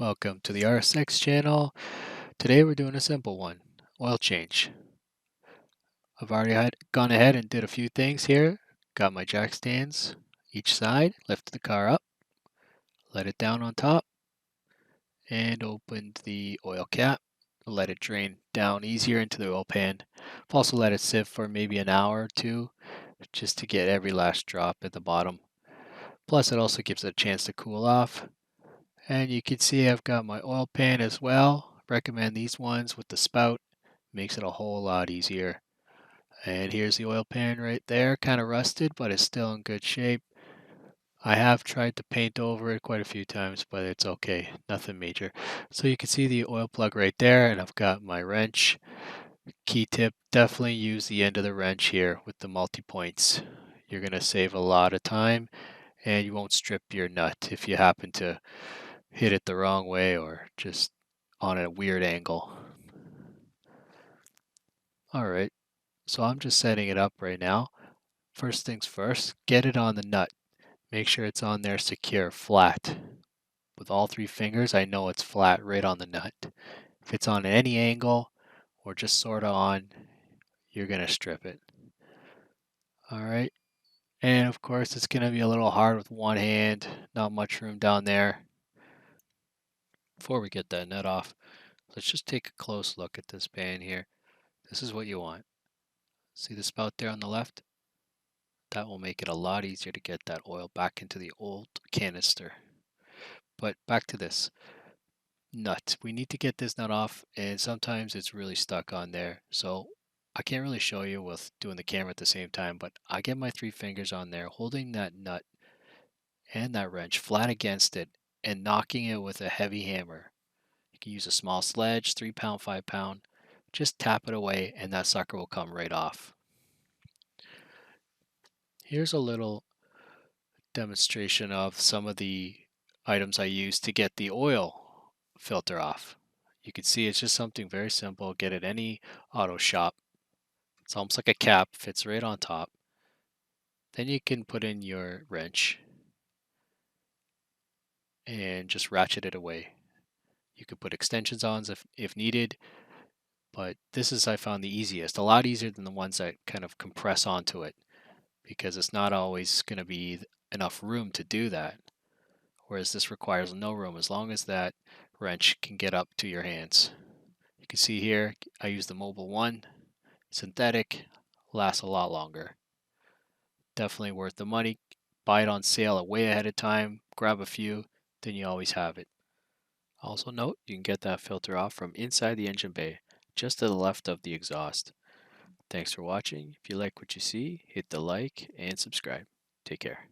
Welcome to the RSX channel. Today we're doing a simple one, oil change. I've already gone ahead and did a few things here. Got my jack stands each side, lifted the car up, let it down on top, and opened the oil cap. Let it drain down easier into the oil pan. I've also let it sit for maybe an hour or two just to get every last drop at the bottom. Plus it also gives it a chance to cool off. And you can see I've got my oil pan as well. Recommend these ones with the spout. Makes it a whole lot easier. And here's the oil pan right there. Kind of rusted, but it's still in good shape. I have tried to paint over it quite a few times, but it's okay. Nothing major. So you can see the oil plug right there, and I've got my wrench. Key tip, definitely use the end of the wrench here with the multi-points. You're going to save a lot of time, and you won't strip your nut if you happen to hit it the wrong way or just on a weird angle. All right, so I'm just setting it up right now. First things first, get it on the nut. Make sure it's on there secure, flat. With all three fingers, I know it's flat right on the nut. If it's on any angle or just sort of on, you're going to strip it. All right, and of course it's going to be a little hard with one hand, not much room down there. Before we get that nut off, let's just take a close look at this pan here. This is what you want. See the spout there on the left? That will make it a lot easier to get that oil back into the old canister. But back to this nut. We need to get this nut off, and sometimes it's really stuck on there. So I can't really show you with doing the camera at the same time, but I get my three fingers on there, holding that nut and that wrench flat against it and knocking it with a heavy hammer. You can use a small sledge, 3 pound, 5 pound. Just tap it away and that sucker will come right off. Here's a little demonstration of some of the items I use to get the oil filter off. You can see it's just something very simple. Get it any auto shop. It's almost like a cap, fits right on top. Then you can put in your wrench and just ratchet it away. You could put extensions on if needed, but this is, I found, the easiest. A lot easier than the ones that kind of compress onto it because it's not always going to be enough room to do that. Whereas this requires no room as long as that wrench can get up to your hands. You can see here I use the Mobile One, synthetic, lasts a lot longer. Definitely worth the money. Buy it on sale way ahead of time, grab a few, then you always have it. Also note, you can get that filter off from inside the engine bay, just to the left of the exhaust. Thanks for watching. If you like what you see, hit the like and subscribe. Take care.